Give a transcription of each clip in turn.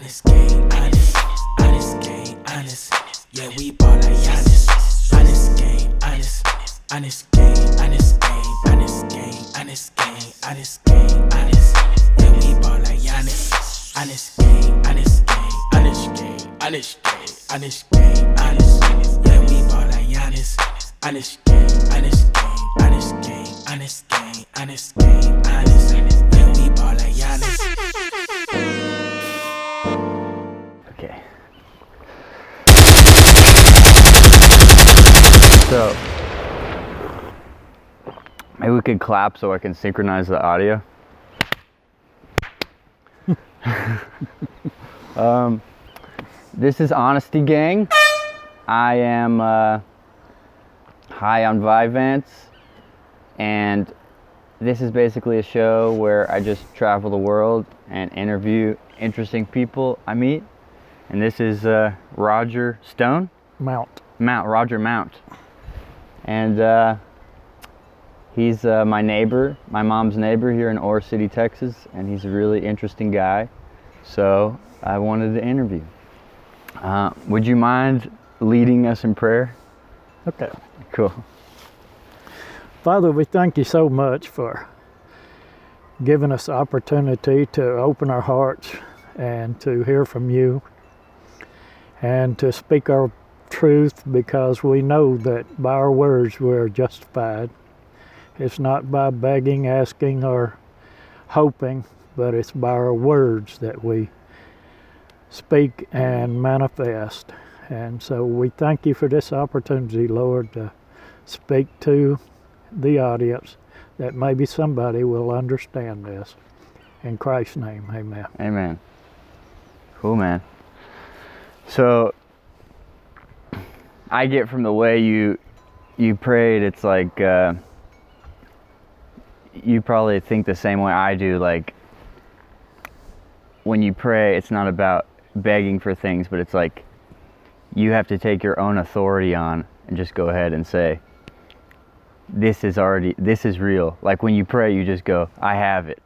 Honest game, honest, honest game, honest. Yeah, we ball like Giannis. Honest game, honest, honest game, honest game, honest game, honest game, honest game, honest. Yeah, we ball like Giannis. Honest game, honest game, honest game, honest game, honest game, honest. Yeah, we ball like Giannis. Honest game, honest game, honest game, honest game, honest game, honest. Yeah, we ball like Giannis. Okay. So, maybe we could clap so I can synchronize the audio. This is Honesty Gang. I am high on Vyvanse, and this is basically a show where I just travel the world and interview interesting people I meet. And this is Roger Stone? Roger Mount. And he's my neighbor, my mom's neighbor here in Ore City, Texas, and he's a really interesting guy. So I wanted to interview. Would you mind leading us in prayer? Okay. Cool. Father, we thank you so much for giving us the opportunity to open our hearts and to hear from you and to speak our truth, because we know that by our words we're justified. It's not by begging, asking, or hoping, but it's by our words that we speak and manifest. And so we thank you for this opportunity, Lord, to speak to the audience, that maybe somebody will understand this. In Christ's name, amen. Amen. Cool, man. So, I get from the way you prayed, it's like, you probably think the same way I do. Like, when you pray, it's not about begging for things, but it's like, you have to take your own authority on and just go ahead and say, this is real. Like when you pray, you just go, I have it.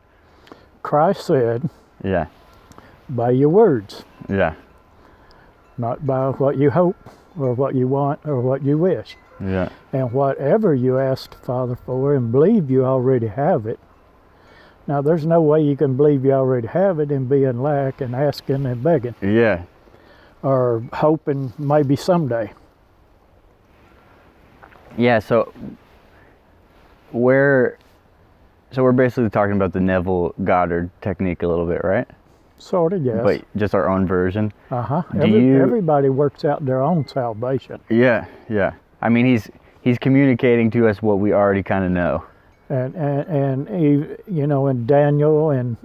Christ said, yeah, by your words. Yeah. Not by what you hope or what you want or what you wish. Yeah. And whatever you ask the Father for and believe you already have it. Now, there's no way you can believe you already have it and be in lack and asking and begging. Yeah. Or hoping maybe someday. Yeah, so we're basically talking about the Neville Goddard technique a little bit, right? Sort of, yes. But just our own version. Uh-huh. Everybody works out their own salvation. Yeah, yeah. I mean, he's communicating to us what we already kind of know. And you know, in Daniel and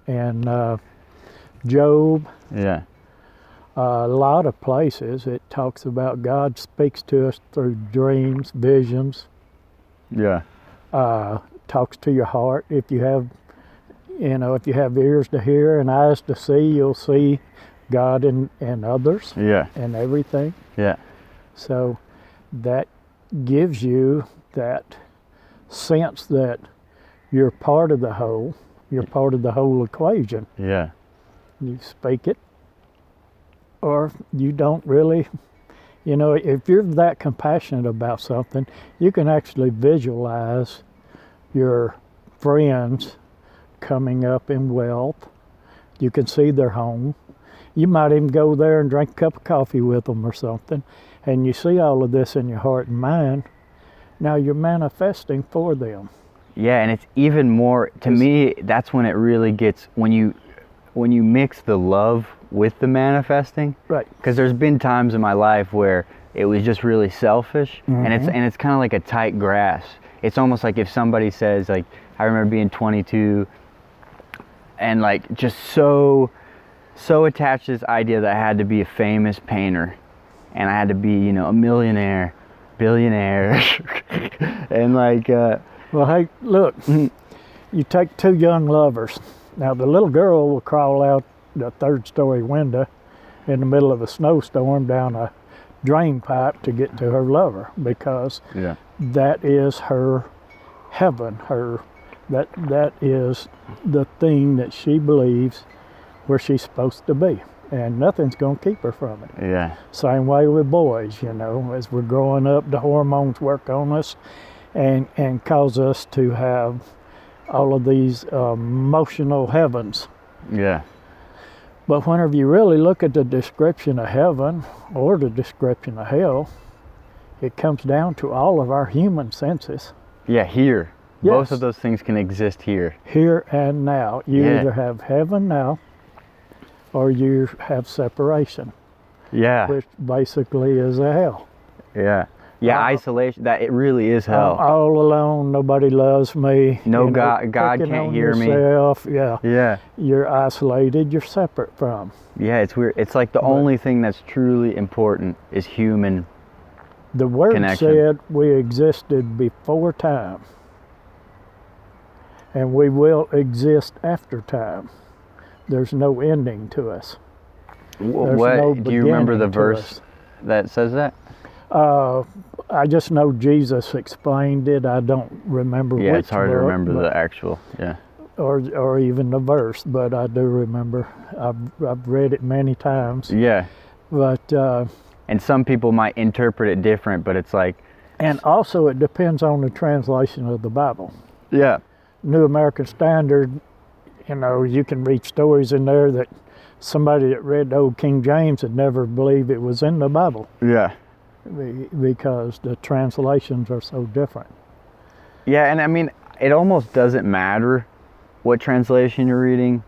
Job. Yeah. A lot of places it talks about God speaks to us through dreams, visions. Yeah. Talks to your heart. If you have ears to hear and eyes to see, you'll see God in others. Yeah. And everything. Yeah. So that gives you that sense that you're part of the whole. You're part of the whole equation. Yeah. You speak it, or you don't really. You know, if you're that compassionate about something, you can actually visualize your friends coming up in wealth. You can see their home. You might even go there and drink a cup of coffee with them or something, and you see all of this in your heart and mind. Now you're manifesting for them. Yeah, and it's even more, to me, that's when it really gets, when you mix the love with the manifesting. Right. Because there's been times in my life where it was just really selfish, mm-hmm. and it's kind of like a tight grasp. It's almost like if somebody says, like, I remember being 22 and like just so attached to this idea that I had to be a famous painter and I had to be, you know, a millionaire, billionaire, and like. Well, hey, look, you take two young lovers. Now the little girl will crawl out the third-story window in the middle of a snowstorm down a drain pipe to get to her lover, because that is her heaven. That is the thing that she believes where she's supposed to be. and nothing's going to keep her from it. Yeah. Same way with boys, you know, as we're growing up, the hormones work on us and cause us to have all of these emotional heavens. Yeah. But whenever you really look at the description of heaven or the description of hell, it comes down to all of our human senses. Yeah, here. Yes. Both of those things can exist here. Here and now. You Yeah. either have heaven now or you have separation, Yeah. which basically is a hell. Yeah. Yeah, isolation, that it really is hell. All alone, nobody loves me. No you know, God picking can't on hear me. yourself. Yeah. Yeah. You're isolated, you're separate from. Yeah, it's weird. It's like the only thing that's truly important is human. The word Connection. said we existed before time. And we will exist after time. There's no ending to us. There's What no do you remember the beginning to verse us. that says that? I just know Jesus explained it. I don't remember Yeah, which it's hard to book, remember but- the actual. Yeah. or even the verse, but I do remember. I've read it many times. Yeah. But And some people might interpret it different, but it's like, and also it depends on the translation of the Bible. yeah. New American Standard, you know, you can read stories in there that somebody that read the old King James would never believe it was in the Bible Yeah. because the translations are so different. Yeah, and I mean, it almost doesn't matter what translation you're reading.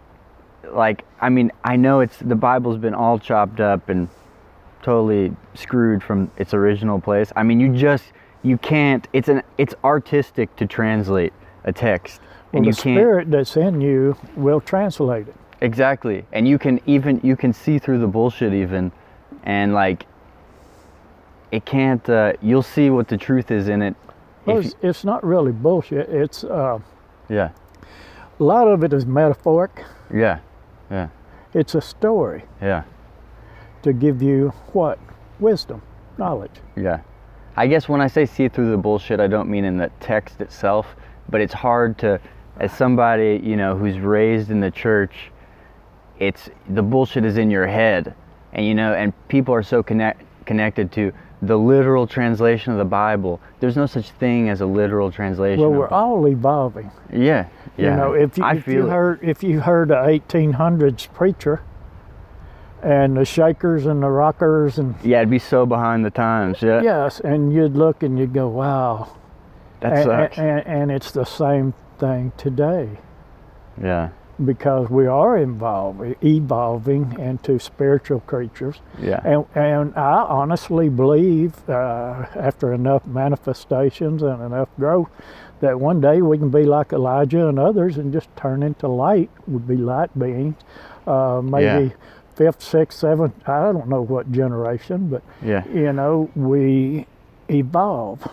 Like, I mean, I know the Bible's been all chopped up and totally screwed from its original place. I mean, you can't, it's artistic to translate a text. Well, And the you can't, spirit that's in you will translate it. exactly. And you can see through the bullshit even, and like, it can't, you'll see what the truth is in it. Well, if it's not really bullshit. It's yeah, a lot of it is metaphoric. yeah, yeah, It's a story yeah, to give you what? Wisdom, knowledge. yeah. I guess when I say see through the bullshit, I don't mean in the text itself, but it's hard to, as somebody, you know, who's raised in the church, it's, the bullshit is in your head, and you know, and people are so connected to the literal translation of the Bible. There's no such thing as a literal translation. Well, we're all evolving. Yeah, yeah. You know, if you heard the 1800s preacher and the shakers and the rockers and Yeah, it'd be so behind the times. Yeah, yes, and you'd look and you'd go, wow. that sucks. And it's the same thing today Yeah, because we are evolving into spiritual creatures. yeah, And I honestly believe after enough manifestations and enough growth that one day we can be like Elijah and others and just turn into light, would be light beings. Maybe Yeah. fifth, sixth, seventh, I don't know what generation, but yeah, you know, we evolve.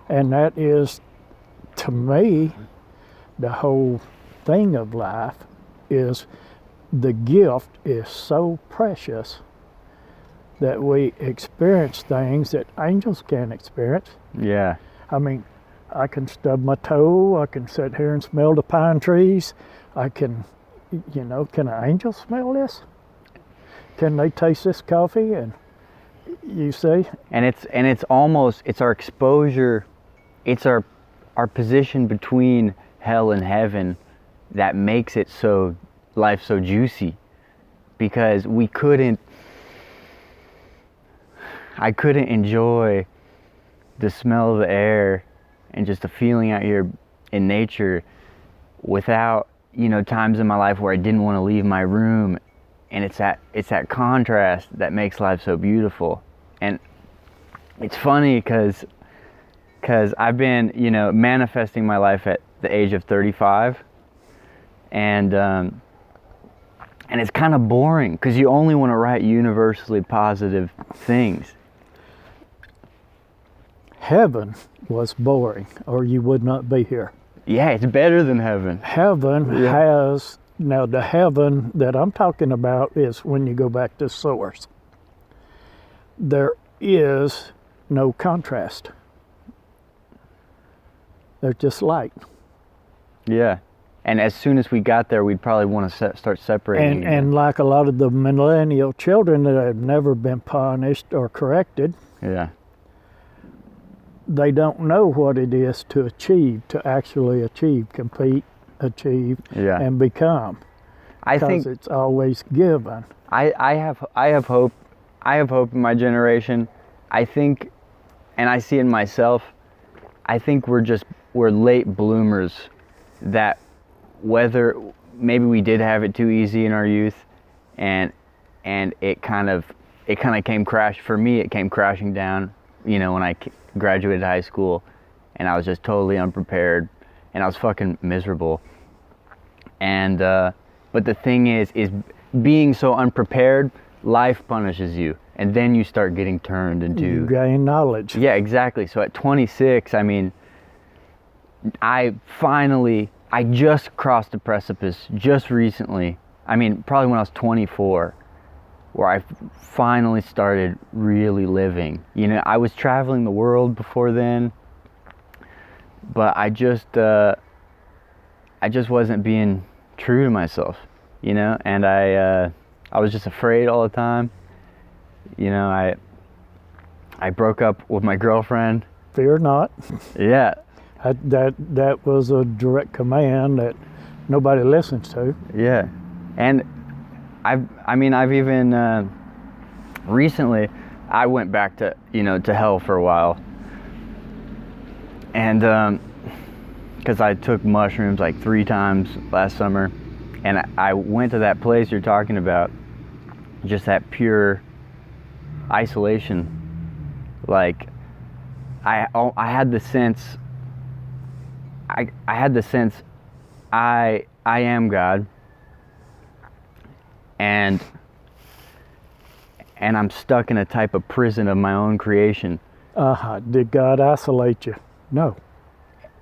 And that is, to me, the whole thing of life is the gift is so precious that we experience things that angels can't experience. yeah, I mean, I can stub my toe, I can sit here and smell the pine trees, I can, you know, can an angel smell this? Can they taste this coffee? And you see, and it's almost, it's our exposure, it's our position between hell and heaven that makes it so, life so juicy, because I couldn't enjoy the smell of the air and just the feeling out here in nature without, you know, times in my life where I didn't want to leave my room. And it's that contrast that makes life so beautiful. And it's funny because I've been, you know, manifesting my life at the age of 35, and it's kind of boring because you only want to write universally positive things. heaven was boring or you would not be here. Yeah, it's better than heaven. Heaven has, now the heaven that I'm talking about is when you go back to source. There is no contrast. There's just light. Yeah, And as soon as we got there, we'd probably want to start separating. And like a lot of the millennial children that have never been punished or corrected, yeah, they don't know what it is to achieve, to actually achieve, compete, achieve, yeah. and become. I think Because it's always given. I have hope. I have hope in my generation. I think, and I see it in myself, I think we're late bloomers, that whether maybe we did have it too easy in our youth, and it kind of came for me, it came crashing down, when I graduated high school, and I was just totally unprepared, and I was fucking miserable. And but the thing is being so unprepared, life punishes you, and then you start getting turned into... You gain knowledge. Yeah, exactly. So at 26, I mean, I just crossed a precipice just recently. I mean, probably when I was 24, where I finally started really living. I was traveling the world before then, but I just wasn't being true to myself, and I was just afraid all the time. I broke up with my girlfriend. Fear not. Yeah. That was a direct command that nobody listens to. Yeah. And I've even recently I went back to to hell for a while, and because I took mushrooms like 3 times last summer, and I went to that place you're talking about, just that pure isolation. Like I had the sense I am God, and I'm stuck in a type of prison of my own creation. Did God isolate you? No.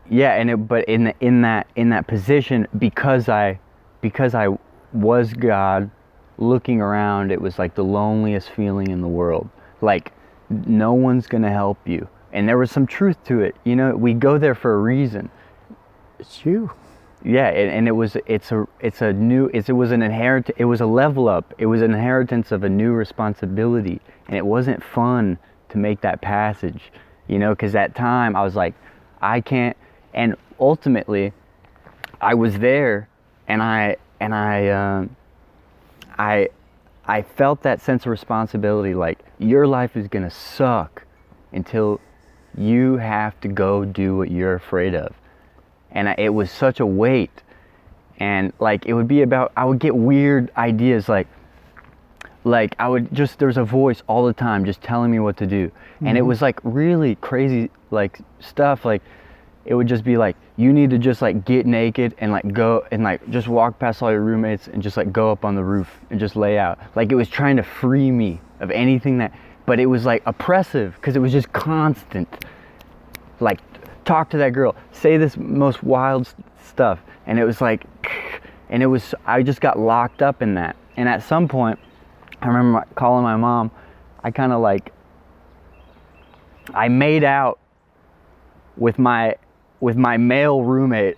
Yeah, but in that position, because I was God, looking around, it was like the loneliest feeling in the world. Like no one's gonna help you, and there was some truth to it. We go there for a reason. It's you. Yeah, and it was a level up. It was an inheritance of a new responsibility, and it wasn't fun to make that passage, because at time I was like, I can't. And ultimately, I was there, and I felt that sense of responsibility, like your life is gonna suck until you have to go do what you're afraid of. And it was such a weight, and like it would be about, I would get weird ideas, like there's a voice all the time just telling me what to do. Mm-hmm. And it was like really crazy, like stuff, like it would just be like, you need to just like get naked and like go and like just walk past all your roommates and just like go up on the roof and just lay out. Like it was trying to free me of anything but it was like oppressive, because it was just constant, like talk to that girl, say this most wild stuff, and it was like, and I just got locked up in that. And at some point, I remember calling my mom. I made out with my male roommate,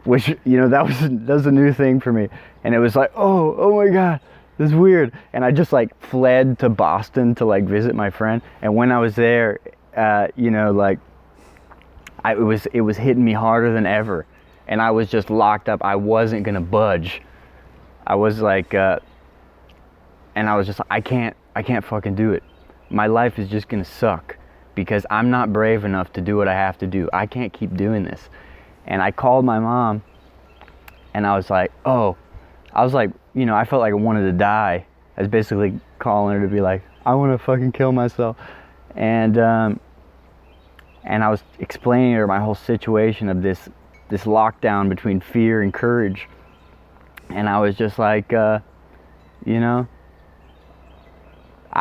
which that was a new thing for me, and it was like, oh my God, this is weird. And I just like fled to Boston to like visit my friend, and when I was there, it was hitting me harder than ever, and I was just locked up. I wasn't gonna budge. I was like, and I was just like, I can't fucking do it. My life is just gonna suck because I'm not brave enough to do what I have to do. I can't keep doing this. And I called my mom, and I was like, I felt like I wanted to die. I was basically calling her to be like, I want to fucking kill myself. And I was explaining to her my whole situation of this lockdown between fear and courage. And I was just like, I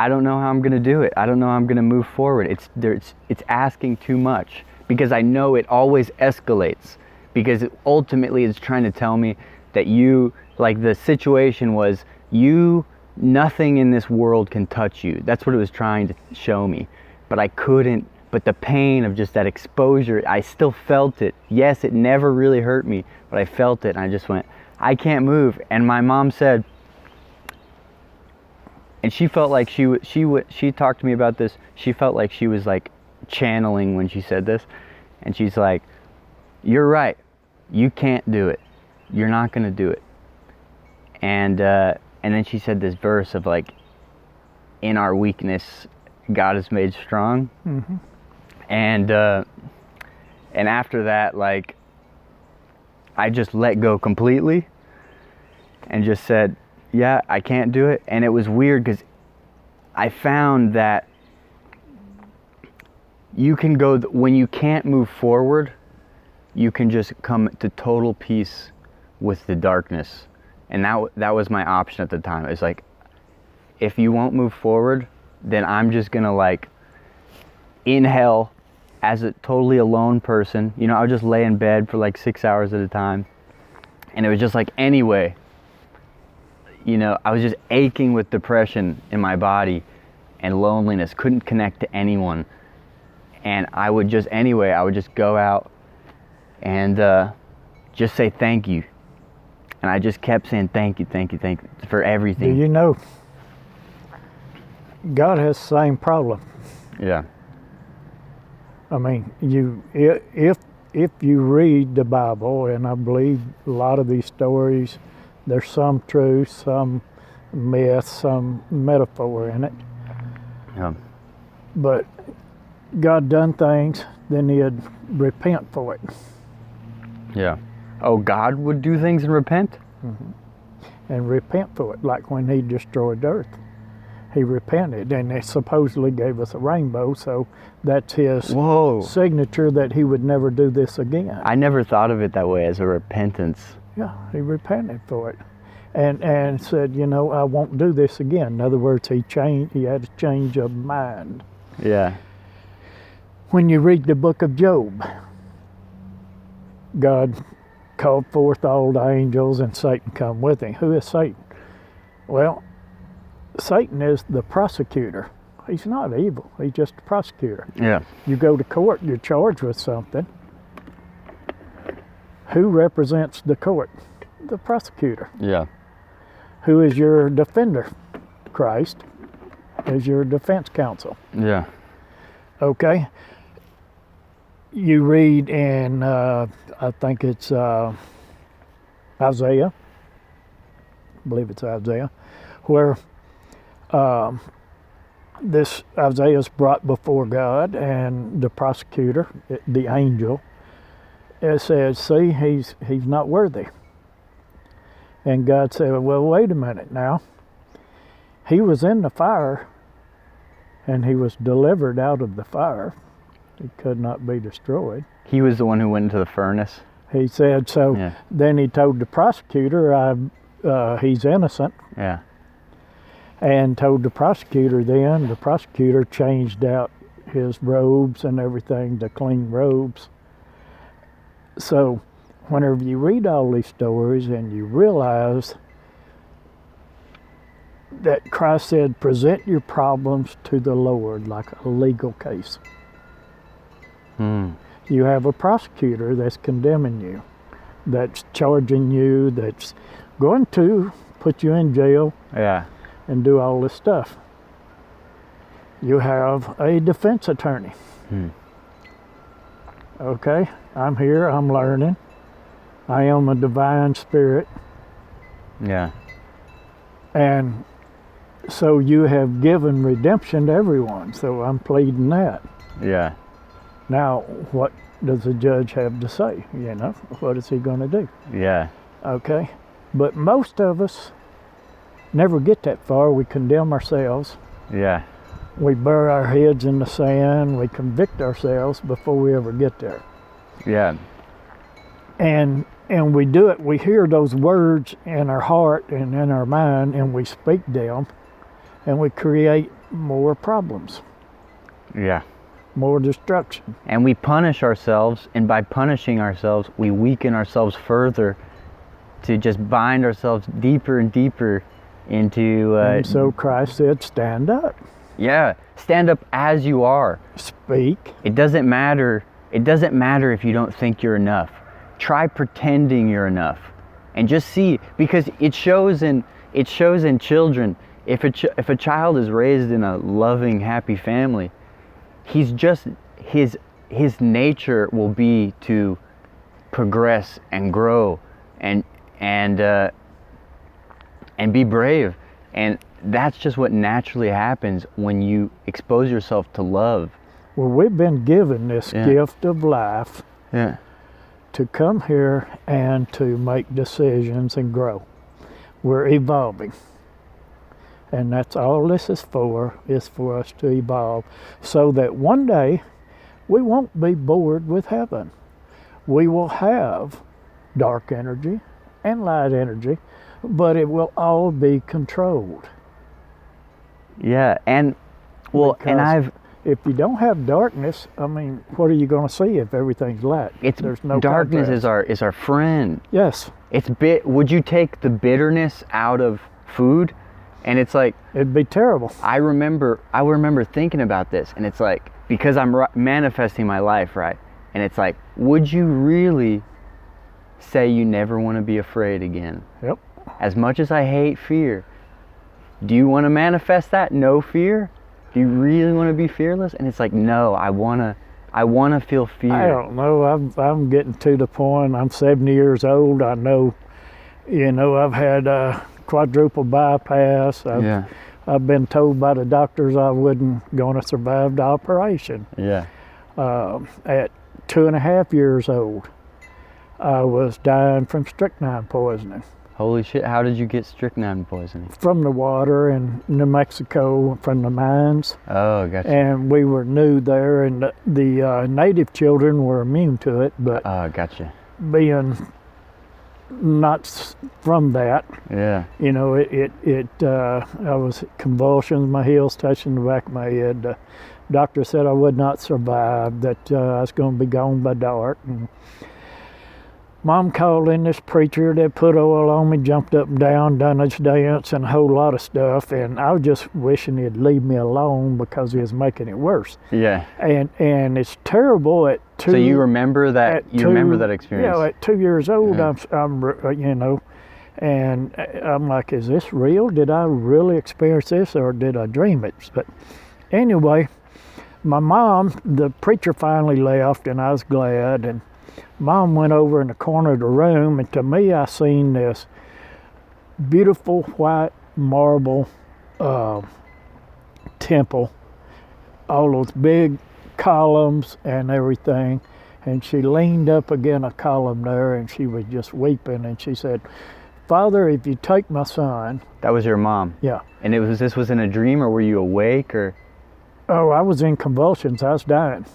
don't know how I'm gonna do it. I don't know how I'm gonna move forward. It's asking too much, because I know it always escalates, because ultimately it's trying to tell me that the situation was, nothing in this world can touch you. That's what it was trying to show me. But I couldn't but the pain of just that exposure, I still felt it. Yes, it never really hurt me, but I felt it, and I just went, I can't move. And my mom said, and she felt like she talked to me about this. She felt like she was like channeling when she said this, and she's like, "You're right. You can't do it. You're not gonna do it." And then she said this verse of like, "In our weakness, God is made strong." Mm-hmm. And after that, like, I just let go completely and just said, yeah, I can't do it. And it was weird because I found that you can go, when you can't move forward, you can just come to total peace with the darkness. And that was my option at the time. It's like, if you won't move forward, then I'm just gonna like, in hell, as a totally alone person, you know, I would just lay in bed for like 6 hours at a time. And it was just like, anyway, you know, I was just aching with depression in my body and loneliness, couldn't connect to anyone. And I would just go out and just say thank you. And I just kept saying thank you for everything. Do you know, God has the same problem. Yeah. I mean, if you read the Bible, and I believe a lot of these stories, there's some truth, some myth, some metaphor in it. Yeah. But God done things, then he'd repent for it. Yeah. Oh, God would do things and repent? Mm-hmm. And repent for it, like when he destroyed the earth. He repented, and they supposedly gave us a rainbow, so that's his signature that he would never do this again. I never thought of it that way, as a repentance. Yeah, he repented for it. And said, you know, I won't do this again. In other words, he had a change of mind. Yeah. When you read the book of Job, God called forth all the angels and Satan come with him. Who is Satan? Well, Satan is the prosecutor. He's not evil. He's just a prosecutor. Yeah. You go to court, you're charged with something. Who represents the court? The prosecutor. Yeah. Who is your defender? Christ is your defense counsel. Yeah. Okay. You read in, I think it's Isaiah. I believe it's Isaiah, where this Isaiah is brought before God, and the prosecutor, the angel, it says, see, he's not worthy. And God said, well, wait a minute now. He was in the fire, and he was delivered out of the fire. He could not be destroyed. He was the one who went into the furnace? He said so. Yeah. Then he told the prosecutor, he's innocent. Yeah. And told the prosecutor then. The prosecutor changed out his robes and everything to clean robes. So whenever you read all these stories and you realize that Christ said, present your problems to the Lord like a legal case. You have a prosecutor that's condemning you, that's charging you, that's going to put you in jail. Yeah. And do all this stuff. You have a defense attorney. Okay, I'm here, I'm learning. I am a divine spirit. Yeah. And so you have given redemption to everyone, so I'm pleading that. Yeah. Now, what does the judge have to say? You know, what is he going to do? Yeah. Okay, but most of us never get that far. We condemn ourselves. Yeah. We bury our heads in the sand. We convict ourselves before we ever get there. Yeah. And we do it. We hear those words in our heart and in our mind, and we speak them, and we create more problems. Yeah. More destruction. And we punish ourselves, and by punishing ourselves, we weaken ourselves further to just bind ourselves deeper and deeper into... and so Christ said, stand up. Yeah, stand up as you are. Speak. It doesn't matter. It doesn't matter if you don't think you're enough. Try pretending you're enough, and just see, because it shows in children. If a child is raised in a loving, happy family, he's just his nature will be to progress and grow and be brave, and that's just what naturally happens when you expose yourself to love. Well, we've been given this Yeah. gift of life Yeah. to come here and to make decisions and grow. We're evolving. And that's all this is for us to evolve, so that one day we won't be bored with heaven. We will have dark energy and light energy, but it will all be controlled. Yeah, and well, and Because if you don't have darkness, I mean, what are you going to see if everything's light? There's no darkness contrast. is our friend. Yes, Would you take the bitterness out of food? And it's like, it'd be terrible. I remember thinking about this, and it's like, because I'm manifesting my life, right? And it's like, would you really say you never want to be afraid again? Yep. As much as I hate fear, do you want to manifest that? No fear? Do you really want to be fearless? And it's like, no, I want to feel fear. I don't know. I'm getting to the point. I'm 70 years old. I know, I've had a quadruple bypass. I've been told by the doctors I wasn't going to survive the operation. Yeah. At 2.5 years old, I was dying from strychnine poisoning. Holy shit, how did you get strychnine poisoning? From the water in New Mexico, from the mines. Oh, gotcha. And we were new there, and the native children were immune to it, but Oh, gotcha. being not from that, Yeah. I was convulsions, my heels touching the back of my head. The doctor said I would not survive, that I was going to be gone by dark. And Mom called in this preacher that put oil on me, jumped up and down, done this dance and a whole lot of stuff, and I was just wishing he'd leave me alone because he was making it worse. Yeah. And it's terrible at 2. So you remember that? Remember that experience? Yeah, at 2 years old, Yeah. I'm and I'm like, is this real? Did I really experience this, or did I dream it? But anyway, my mom, the preacher finally left, and I was glad. And Mom went over in the corner of the room, and to me, I seen this beautiful white marble temple, all those big columns and everything. And she leaned up against a column there, and she was just weeping. And she said, "Father, if you take my son." That was your mom? Yeah. And this was in a dream, or were you awake, or? Oh, I was in convulsions. I was dying.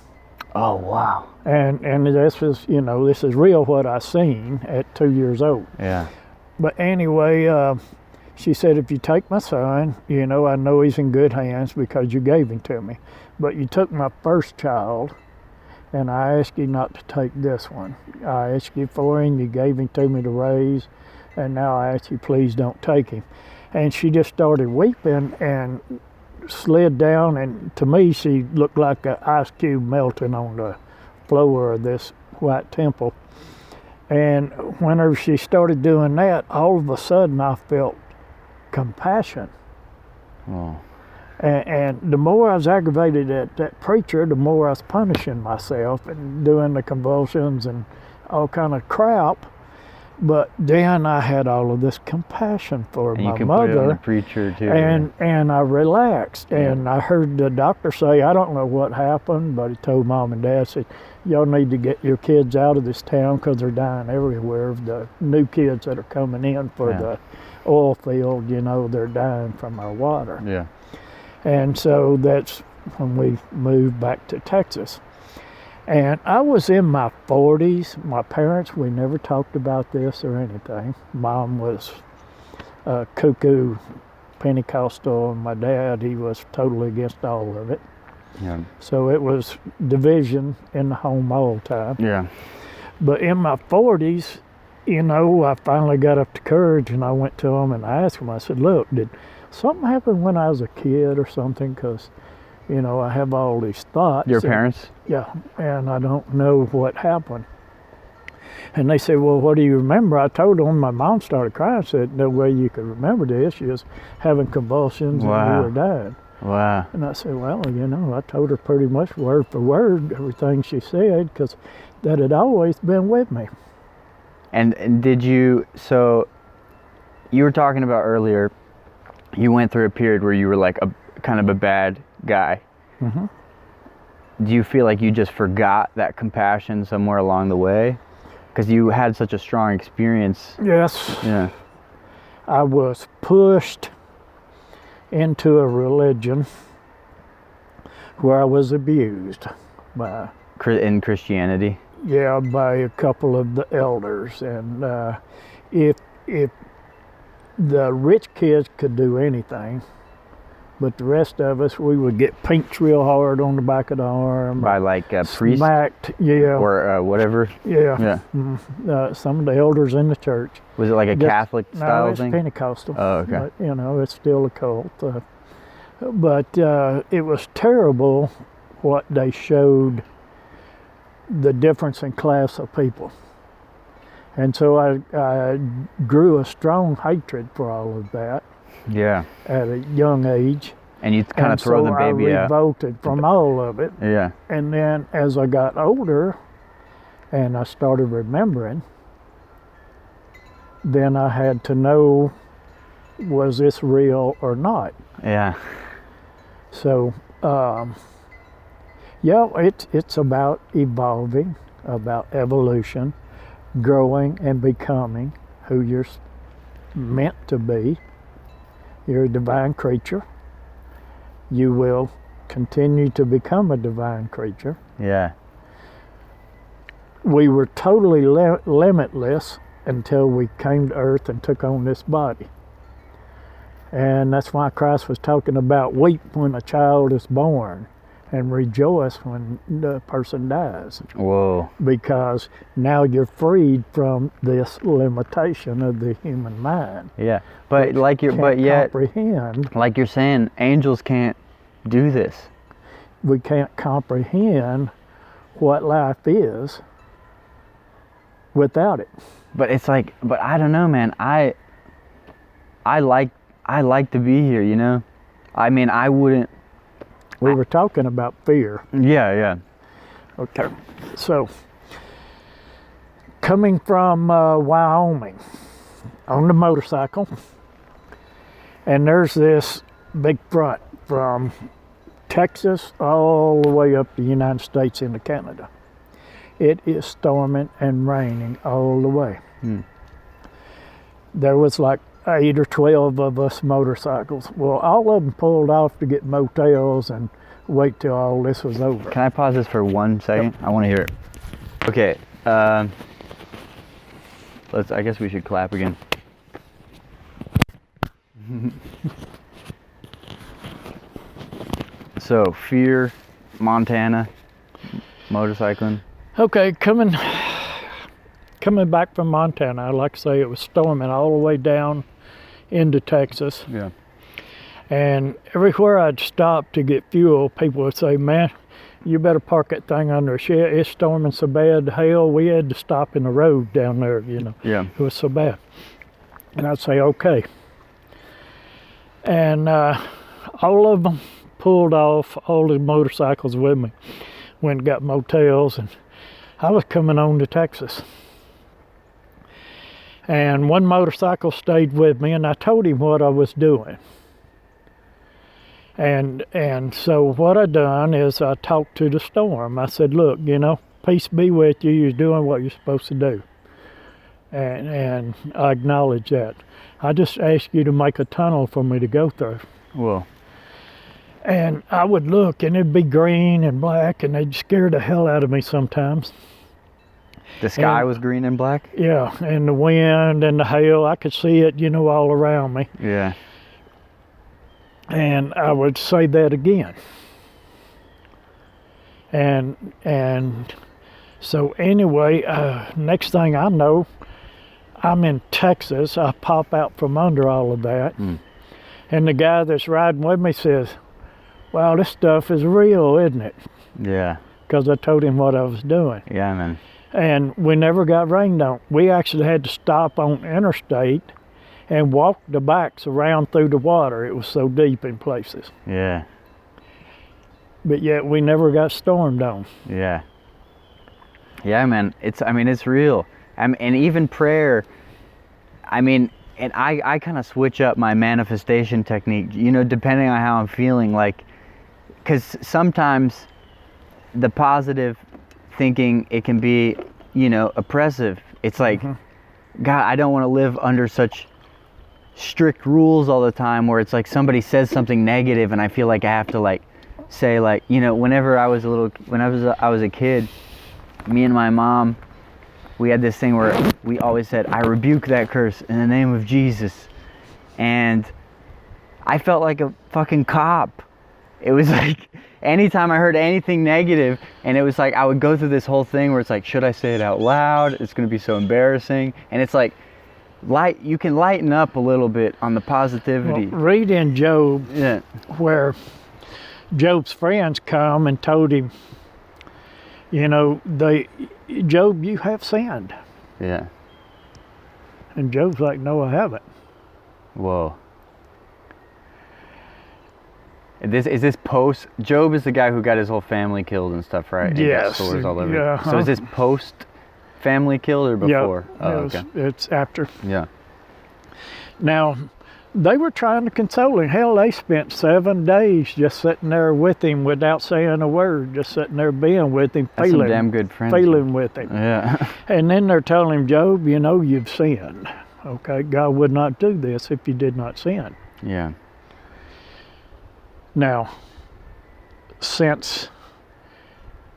Oh, wow. And this is real what I seen at 2 years old. Yeah. But anyway, she said, if you take my son, I know he's in good hands because you gave him to me. But you took my first child, and I asked you not to take this one. I asked you for him, you gave him to me to raise, and now I ask you, please don't take him. And she just started weeping and slid down, and to me, she looked like an ice cube melting on the floor of this white temple. And whenever she started doing that, all of a sudden I felt compassion. Oh. And the more I was aggravated at that preacher, the more I was punishing myself and doing the convulsions and all kind of crap. But then I had all of this compassion for And my you can put it on the mother, preacher too. and I relaxed. Yeah. And I heard the doctor say, I don't know what happened, but he told Mom and Dad, said, y'all need to get your kids out of this town because they're dying everywhere. The new kids that are coming in for the oil field, they're dying from our water. Yeah. And so that's when we moved back to Texas. And I was in my 40s. My parents, we never talked about this or anything. Mom was cuckoo Pentecostal, and my dad, he was totally against all of it. Yeah. So it was division in the home all the time. Yeah. But in my 40s, I finally got up the courage, and I went to him and I asked him, I said, look, something happened when I was a kid or something, because, you know, I have all these thoughts. Your parents? Yeah, and I don't know what happened. And they said, well, what do you remember? I told them, my mom started crying, said, no way you could remember this. She was having convulsions Wow. and you were dying. Wow. And I said, well, you know, I told her pretty much word for word everything she said, because that had always been with me. And did you, so you were talking about earlier, you went through a period where you were like a kind of a bad guy. Mm-hmm. Do you feel like you just forgot that compassion somewhere along the way? Because you had such a strong experience. Yes. Yeah. I was pushed into a religion where I was abused by, In Christianity? yeah, by a couple of the elders. And if the rich kids could do anything, but the rest of us, we would get pinched real hard on the back of the arm. By like a priest? Smacked, yeah. Or whatever? Yeah. Yeah. Some of the elders in the church. Was it like a Catholic style no, it's thing? Pentecostal. Oh, okay. But, you know, it's still a cult. But it was terrible what they showed, the difference in class of people. And so I grew a strong hatred for all of that. Yeah. At a young age. And you kind of throw the baby I out. revolted from all of it. Yeah. And then as I got older and I started remembering, then I had to know, was this real or not? Yeah. So, yeah, it's about evolving, about evolution, growing and becoming who you're meant to be. You're a divine creature. You will continue to become a divine creature. Yeah. We were totally limitless until we came to earth and took on this body. And that's why Christ was talking about weep when a child is born and rejoice when the person dies. Whoa. Because now you're freed from this limitation of the human mind. Yeah. But like Comprehend. Like you're saying, angels can't do this. We can't comprehend what life is without it. But it's like, but I don't know, man. I like to be here, you know? I mean, I wouldn't. We were talking about fear. Yeah, yeah. Okay. So, coming from Wyoming on the motorcycle, and there's this big front from Texas all the way up the United States into Canada. It is storming and raining all the way. There was like 8 or 12 of us motorcycles. Well, all of them pulled off to get motels and wait till all this was over. Can I pause this for 1 second? I want to hear it. Okay. I guess we should clap again. So, fear, Montana, motorcycling. Okay, coming back from Montana, like I say, it was storming all the way down into Texas. Yeah. And everywhere I'd stop to get fuel, people would say, man, you better park that thing under a shed. It's storming so bad, hell, we had to stop in the road down there, you know. Yeah. It was so bad. And I'd say, okay. And all of them pulled off, all the motorcycles with me, went and got motels, and I was coming on to Texas. And one motorcycle stayed with me, and I told him what I was doing. And so what I done is I talked to the storm. I said, look, you know, peace be with you. You're doing what you're supposed to do. And I acknowledge that. I just asked you to make a tunnel for me to go through. Whoa. And I would look, and it'd be green and black, and they'd scare the hell out of me sometimes. The sky was green and black? Yeah, and the wind and the hail, I could see it, you know, all around me. Yeah. And I would say that again. And so anyway, next thing I know, I'm in Texas. I pop out from under all of that. And the guy that's riding with me says, wow, this stuff is real, isn't it? Yeah. Because I told him what I was doing. Yeah, man. And we never got rained on. We actually had to stop on interstate and walk the backs around through the water. It was so deep in places. Yeah. But yet we never got stormed on. Yeah. Yeah, man. It's real. And even prayer, and I kind of switch up my manifestation technique, depending on how I'm feeling, like, because sometimes the positive thinking, it can be, oppressive. It's like, God, I don't want to live under such strict rules all the time where it's like somebody says something negative and I feel like I have to like say like, whenever I was a kid, me and my mom, we had this thing where we always said, I rebuke that curse in the name of Jesus. And I felt like a fucking cop. It was like, anytime I heard anything negative, and it was like, I would go through this whole thing where it's like, should I say it out loud? It's going to be so embarrassing. And it's like, you can lighten up a little bit on the positivity. Well, read in Job, Yeah. where Job's friends come and told him, Job, you have sinned. Yeah. And Job's like, no, I haven't. Whoa. Is this post? Job is the guy who got his whole family killed and stuff, right? And he got Yes. sores all over. Yeah. So is this post family killed or before? Yeah, Oh, okay. it's after. Yeah. Now, they were trying to console him. Hell, they spent 7 days just sitting there with him without saying a word, just sitting there being with him, That's some damn good friends. feeling with him. Yeah. And then they're telling him, Job, you've sinned. Okay, God would not do this if you did not sin. Yeah. Now, since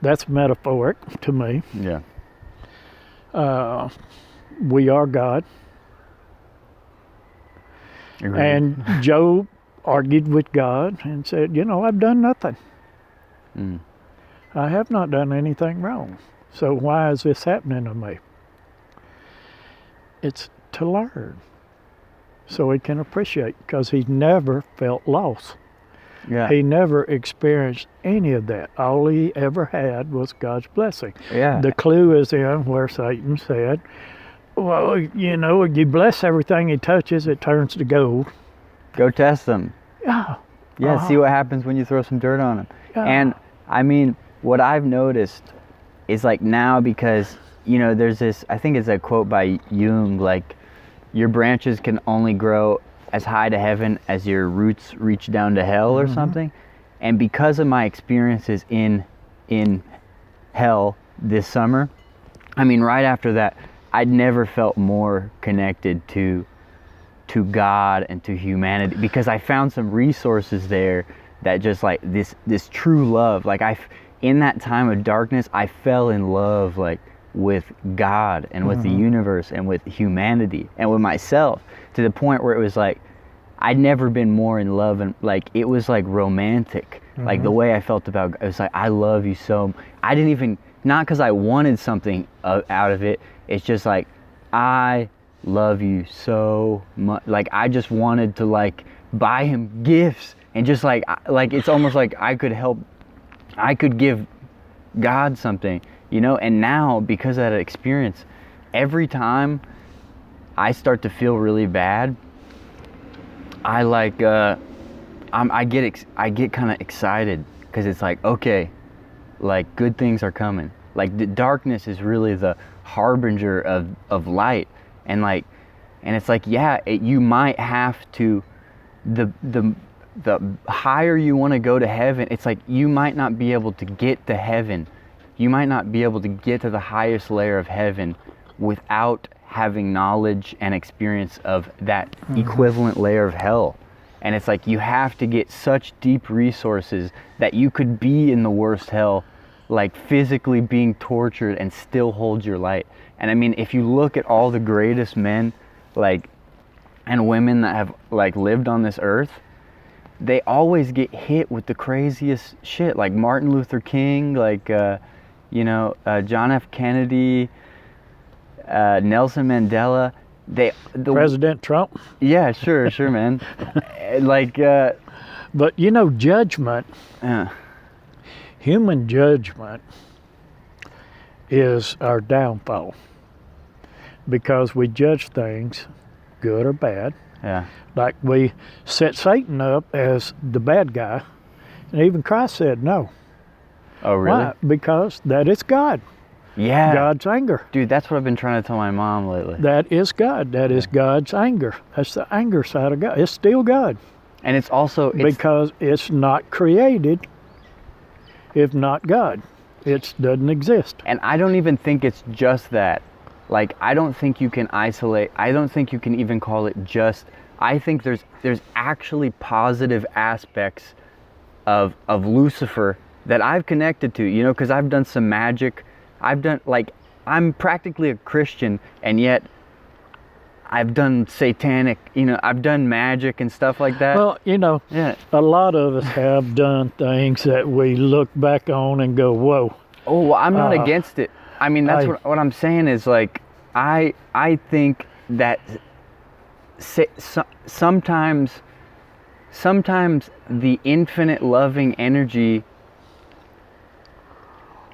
that's metaphoric to me, Yeah. we are God. Agreed. And Job argued with God and said, I've done nothing. Mm. I have not done anything wrong. So why is this happening to me? It's to learn so he can appreciate, because he never felt loss. Yeah. He never experienced any of that. All he ever had was God's blessing. Yeah. The clue is in where Satan said, well, you bless everything he touches, it turns to gold. Go test them. Yeah. Yeah. See what happens when you throw some dirt on them. Yeah. And what I've noticed is like now, because there's this, I think it's a quote by Jung, like, your branches can only grow as high to heaven as your roots reach down to hell or something. And because of my experiences in hell this summer, right after that, I'd never felt more connected to God and to humanity, because I found some resources there that just like this true love. Like in that time of darkness, I fell in love like with God and with the universe and with humanity and with myself, to the point where it was like I'd never been more in love, and like it was like romantic. Like the way I felt about it was like, I love you so. I didn't even, not because I wanted something out of it. It's just like, I love you so much. Like I just wanted to like buy him gifts and just like it's almost like I could give God something, and now because of that experience, every time I start to feel really bad, I like I get kind of excited, because it's like, okay, like good things are coming. Like the darkness is really the harbinger of light, and it's like, yeah, you might have to, the higher you want to go to heaven, it's like you might not be able to get to heaven. You might not be able to get to the highest layer of heaven without having knowledge and experience of that equivalent layer of hell. And it's like you have to get such deep resources that you could be in the worst hell, like physically being tortured, and still hold your light. And if you look at all the greatest men and women that have lived on this earth, they always get hit with the craziest shit, like Martin Luther King, John F. Kennedy, Nelson Mandela. President Trump. Yeah, sure, man. Like, But judgment, human judgment is our downfall because we judge things, good or bad. yeah. Like we set Satan up as the bad guy, and even Christ said no. Oh, really? Why? Because that is God. Yeah. God's anger. Dude, that's what I've been trying to tell my mom lately. That is God. That is God's anger. That's the anger side of God. It's still God. And it's also... because it's not created if not God. It doesn't exist. And I don't even think it's just that. Like, I don't think you can isolate... I don't think you can even call it just... I think there's actually positive aspects of Lucifer that I've connected to, because I've done some magic. I'm practically a Christian, and yet I've done satanic, I've done magic and stuff like that. Well, Yeah. a lot of us have done things that we look back on and go, whoa. Oh, well, I'm not against it. I mean, that's what I'm saying is, like, I think that sometimes the infinite loving energy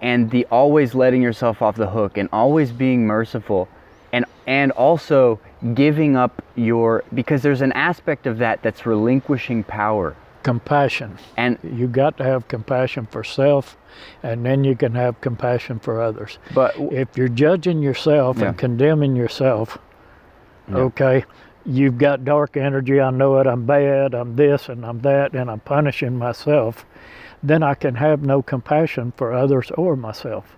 and the always letting yourself off the hook and always being merciful and also giving up because there's an aspect of that's relinquishing power. Compassion. And you got to have compassion for self, and then you can have compassion for others. But if you're judging yourself and condemning yourself, okay, you've got dark energy, I know it, I'm bad, I'm this and I'm that, and I'm punishing myself, then I can have no compassion for others or myself.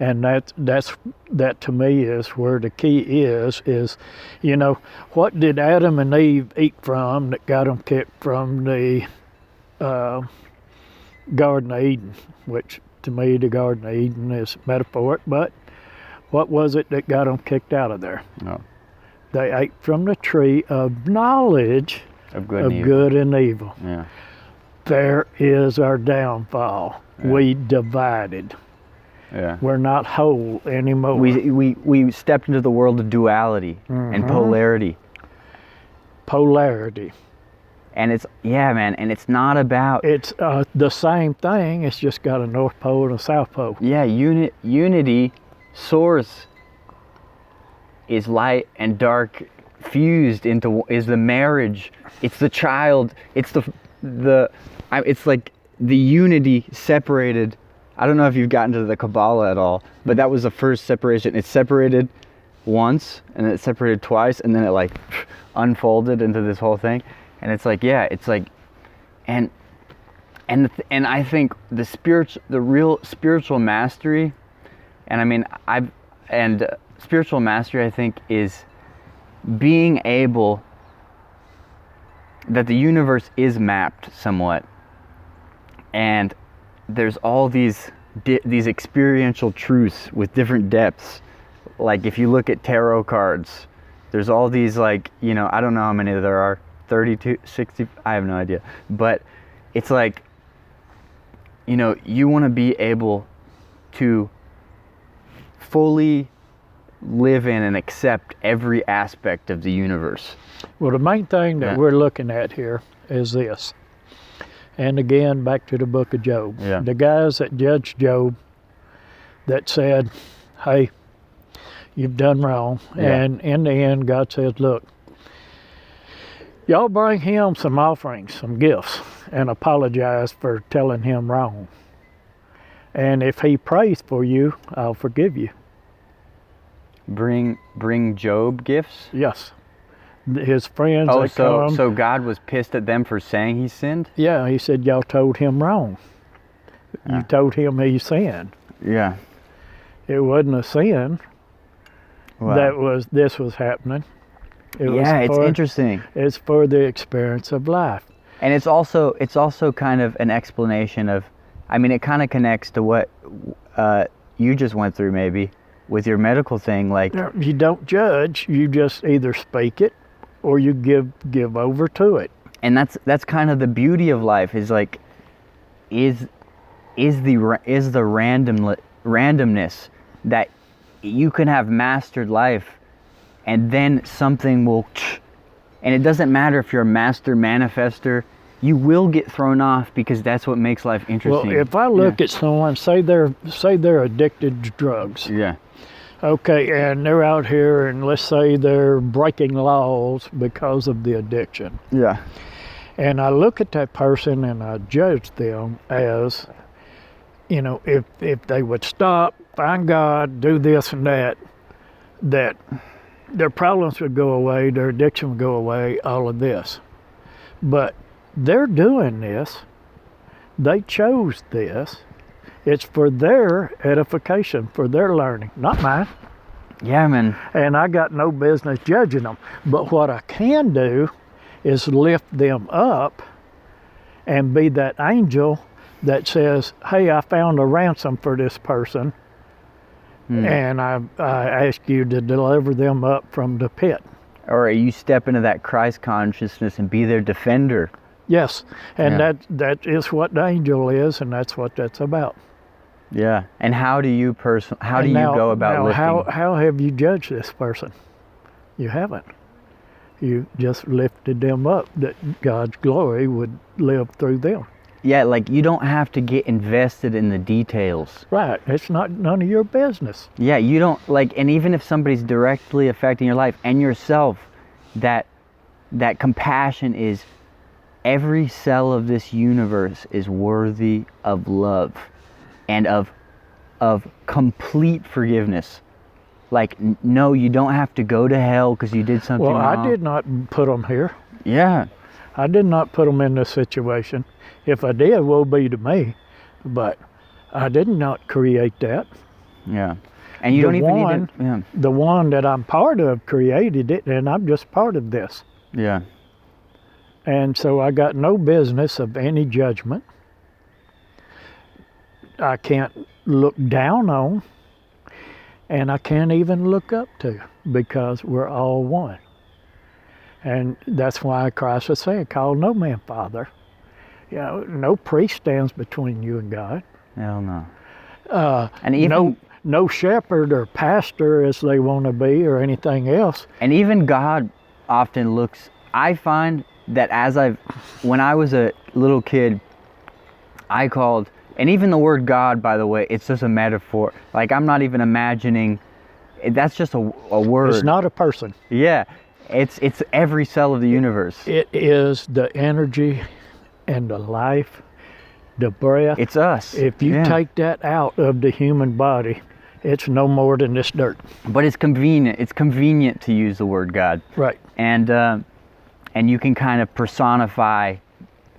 And that to me is where the key is, what did Adam and Eve eat from that got them kicked from the Garden of Eden, which to me the Garden of Eden is metaphoric, but what was it that got them kicked out of there? No. They ate from the tree of knowledge of good and evil. Yeah. There is our downfall. Yeah. We divided. Yeah. We're not whole anymore. We stepped into the world of duality and polarity. Polarity. And it's, man, and it's not about... It's the same thing, it's just got a North Pole and a South Pole. Yeah, unity, source, is light and dark fused into, is the marriage, it's the child, it's it's like the unity separated. I don't know if you've gotten to the Kabbalah at all, but that was the first separation. It separated once, and it separated twice, and then it like unfolded into this whole thing. And it's like, and I think the real spiritual mastery, and I mean, spiritual mastery, I think, is being able, that the universe is mapped somewhat, and there's all these experiential truths with different depths. Like if you look at tarot cards, there's all these, like, I don't know how many there are, 32, 60, I have no idea. But it's like, you want to be able to fully live in and accept every aspect of the universe. Well, the main thing that we're looking at here is this. And again, back to the book of Job. Yeah. The guys that judged Job that said, hey, you've done wrong. Yeah. And in the end, God says, look, y'all bring him some offerings, some gifts, and apologize for telling him wrong. And if he prays for you, I'll forgive you. Bring Job gifts? Yes. His friends that come. So God was pissed at them for saying he sinned? Yeah, he said, y'all told him wrong. You told him he sinned. Yeah. It wasn't a sin. Wow. This was happening. It's interesting. It's for the experience of life. And it's also kind of an explanation of, I mean, it kind of connects to what you just went through maybe with your medical thing. Like, you don't judge, you just either speak it or you give over to it. And that's kind of the beauty of life, is like, is the randomness that you can have mastered life and then something will, and it doesn't matter if you're a master manifester, you will get thrown off because that's what makes life interesting. Well, if I look at someone, say they're addicted to drugs. Yeah. Okay, and they're out here, and let's say they're breaking laws because of the addiction. Yeah. And I look at that person and I judge them as, you know, if they would stop, find God, do this and that their problems would go away, their addiction would go away, all of this. But they're doing this. They chose this. It's for their edification, for their learning, not mine. Yeah, man. And I got no business judging them. But what I can do is lift them up and be that angel that says, hey, I found a ransom for this person, and I ask you to deliver them up from the pit. Or you step into that Christ consciousness and be their defender. Yes, and that is what the angel is, and that's what that's about. Yeah. And how do you go about lifting? How have you judged this person? You haven't. You just lifted them up that God's glory would live through them. Yeah, like you don't have to get invested in the details. Right. It's none of your business. Yeah, you don't and even if somebody's directly affecting your life and yourself, that compassion is every cell of this universe is worthy of love and of complete forgiveness. Like, no, you don't have to go to hell because you did something wrong. I did not put them here. Yeah. I did not put them in this situation. If I did, woe be to me. But I did not create that. Yeah. And you don't even need to... Yeah. The one that I'm part of created it, and I'm just part of this. Yeah. And so I got no business of any judgment. I can't look down on, and I can't even look up to, because we're all one. And that's why Christ was saying, call no man father. You know, no priest stands between you and God. Hell no. And even no shepherd or pastor as they want to be or anything else. And even God often looks, I find that when I was a little kid, I called, and even the word God, by the way, it's just a metaphor. Like, I'm not even imagining, that's just a word. It's not a person. Yeah, it's every cell of the universe. It is the energy and the life, the breath. It's us. If you take that out of the human body, it's no more than this dirt. But it's convenient. It's convenient to use the word God. Right. And you can kind of personify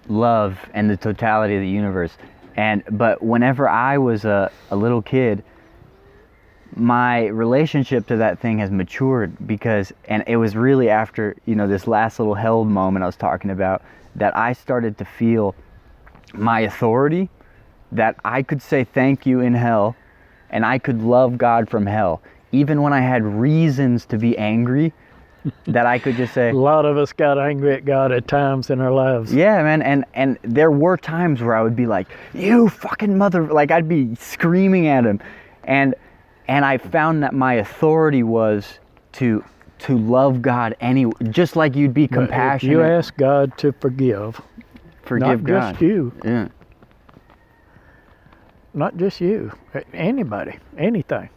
love and the totality of the universe. But whenever I was a little kid, my relationship to that thing has matured and it was really after, this last little hell moment I was talking about, that I started to feel my authority, that I could say thank you in hell, and I could love God from hell, even when I had reasons to be angry. That I could just say... A lot of us got angry at God at times in our lives. Yeah, man, and there were times where I would be like, you fucking mother... Like, I'd be screaming at him. And I found that my authority was to love God anyway, just like you'd be compassionate. If you ask God to forgive God. Not just you. Yeah. Not just you. Anybody. Anything.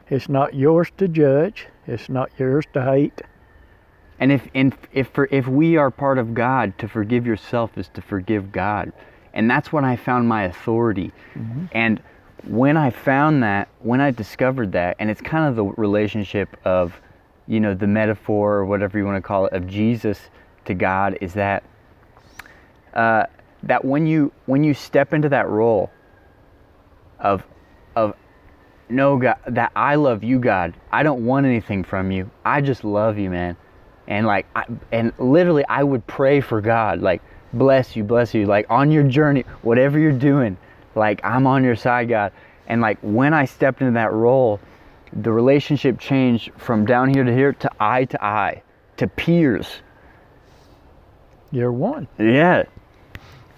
It's not yours to judge. It's not yours to hate. And if we are part of God, to forgive yourself is to forgive God. And that's when I found my authority. Mm-hmm. And when I found that, when I discovered that, and it's kind of the relationship of, the metaphor or whatever you want to call it, of Jesus to God, is that that when you step into that role of no, God, that I love you, God. I don't want anything from you. I just love you, man. And literally I would pray for God, like, bless you, like, on your journey, whatever you're doing, like, I'm on your side, God. And like, when I stepped into that role, the relationship changed from down here to here to eye, to peers. You're one. Yeah.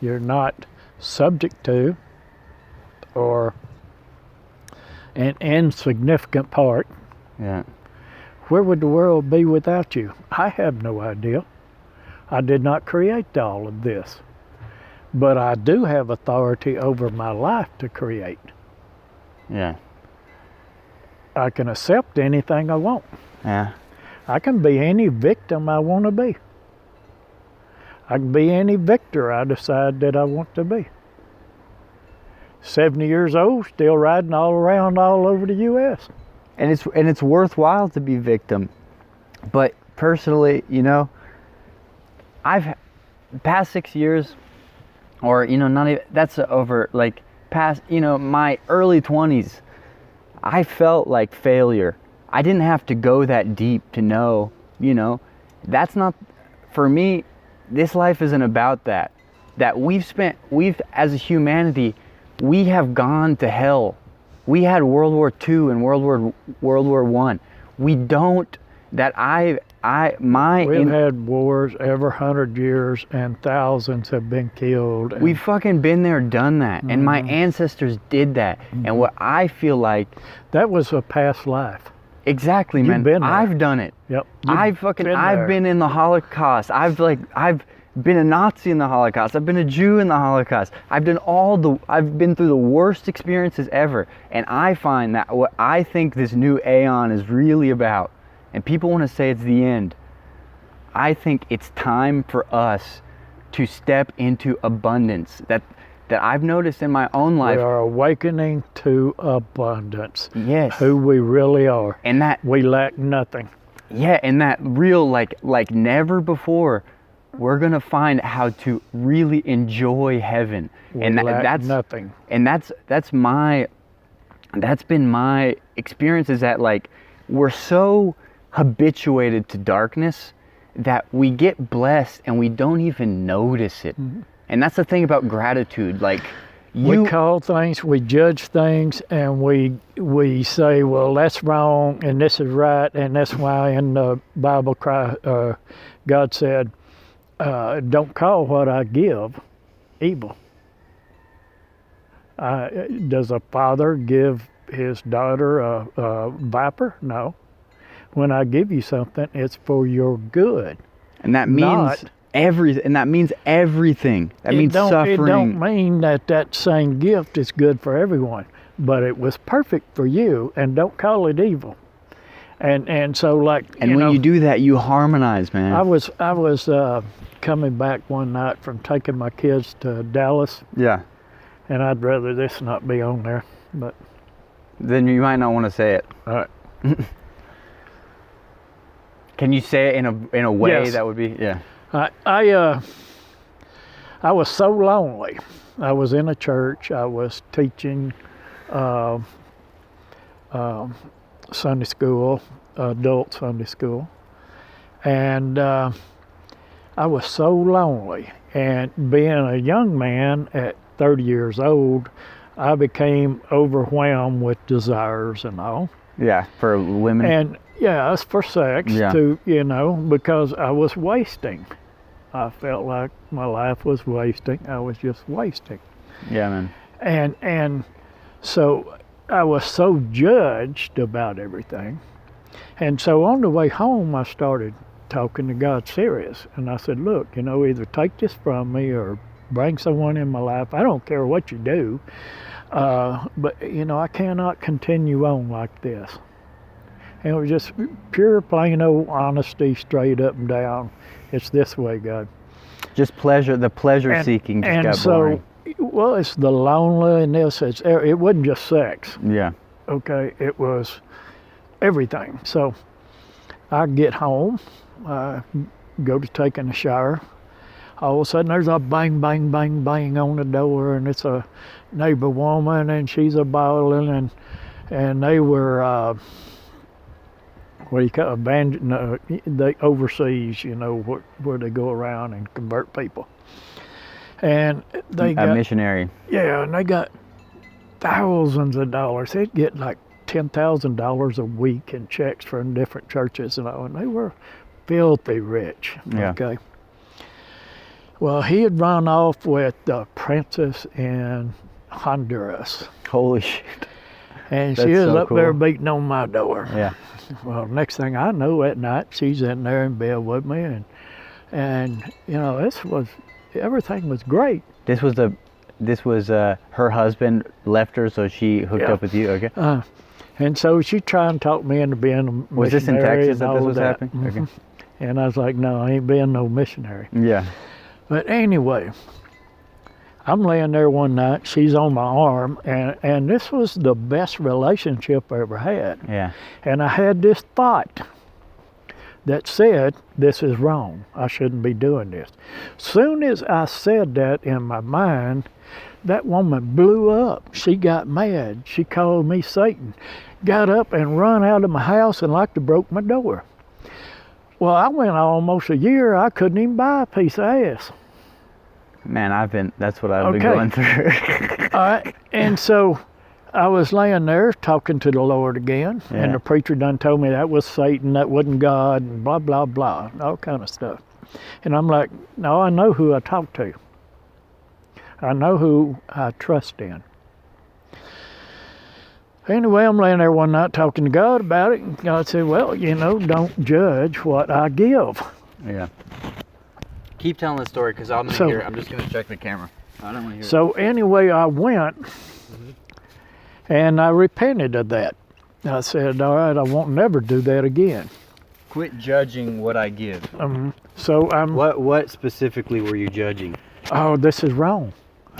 You're not subject to or an insignificant part. Yeah. Where would the world be without you? I have no idea. I did not create all of this. But I do have authority over my life to create. Yeah. I can accept anything I want. Yeah. I can be any victim I want to be. I can be any victor I decide that I want to be. 70 years old, still riding all around all over the U.S. And it's worthwhile to be victim. But personally, you know, I've past 6 years, or, you know, not even, that's over, like, past, you know, my early 20s, I felt like failure. I didn't have to go that deep to know, you know, that's not, for me, this life isn't about that. That we've, as a humanity, we have gone to hell. We had World War II and World War I. We don't, We've had wars every 100 years and thousands have been killed. We've fucking been there, done that. And my ancestors did that. And what I feel like... That was a past life. Exactly, You've man. been there. I've done it. Yep. I've been in the Holocaust. I've been a Nazi in the Holocaust. I've been a Jew in the Holocaust. I've been through the worst experiences ever. And I find that what I think this new aeon is really about, and people want to say it's the end, I think it's time for us to step into abundance. That I've noticed in my own life. We are awakening to abundance. Yes. Who we really are. And that we lack nothing. Yeah, and that real, like never before, we're gonna find how to really enjoy heaven. That's nothing. And that's been my experience, is that, like, we're so habituated to darkness that we get blessed and we don't even notice it. Mm-hmm. And that's the thing about gratitude. Like, we call things, we judge things, and we say, well, that's wrong and this is right. And that's why in the Bible God said, don't call what I give evil. Does a father give his daughter a viper? No. When I give you something, it's for your good. And that means everything. That means suffering. It don't mean that same gift is good for everyone, but it was perfect for you, and don't call it evil. And so, like, and when you do that, you harmonize, man. I was coming back one night from taking my kids to Dallas. Yeah. And I'd rather this not be on there, but then you might not want to say it. All right. Can you say it in a way yes. that would be, yeah. I was so lonely. I was in a church. I was teaching Sunday school, adult Sunday school, and I was so lonely. And being a young man at 30 years old, I became overwhelmed with desires and all. Yeah, for women. And yeah, it's for sex too, you know, because I was wasting. I felt like my life was wasting. I was just wasting. Yeah, man. And so I was so judged about everything. And so on the way home, I started talking to God serious. And I said, look, you know, either take this from me or bring someone in my life. I don't care what you do. But, you know, I cannot continue on like this. And it was just pure, plain old honesty, straight up and down. It's this way, God. Just the pleasure seeking just got boring. Well, it's the loneliness. It wasn't just sex. Yeah. Okay, it was everything. So I get home, go to taking a shower. All of a sudden, there's a bang, bang, bang, bang on the door, and it's a neighbor woman, and she's a bawling, and they were, what do you call it, they overseas, you know, where they go around and convert people. And they got... A missionary. Yeah, and they got thousands of dollars. They'd get like $10,000 a week in checks from different churches and all, and they were filthy rich. Yeah. Okay. Well, he had run off with the princess in Honduras. Holy shit. And she was up there beating on my door. Yeah. Well, next thing I know, at night she's in there in bed with me, and you know, everything was great. This was her husband left her, so she hooked up with you. Okay. And so she tried and talk me into being a missionary. Was this in Texas that and this all was that. happening? Mhm. Okay. And I was like, no, I ain't being no missionary. Yeah. But anyway, I'm laying there one night, she's on my arm, and this was the best relationship I ever had. Yeah. And I had this thought that said, this is wrong. I shouldn't be doing this. Soon as I said that in my mind, that woman blew up. She got mad. She called me Satan. Got up and run out of my house and like to broke my door. Well, I went almost a year. I couldn't even buy a piece of ass. Man, that's what I've been going through. All right. And so I was laying there talking to the Lord again, and the preacher done told me that was Satan, that wasn't God, and blah, blah, blah, all kind of stuff. And I'm like, no, I know who I talk to. I know who I trust in. Anyway, I'm laying there one night talking to God about it, and God said, well, you know, don't judge what I give. Yeah. Keep telling the story, because I'm So- hear it. I'm just going to check the camera. I don't want to hear So anyway, I went, and I repented of that. I said, all right, I won't never do that again. Quit judging what I give. So I'm, What specifically were you judging? oh, this is wrong.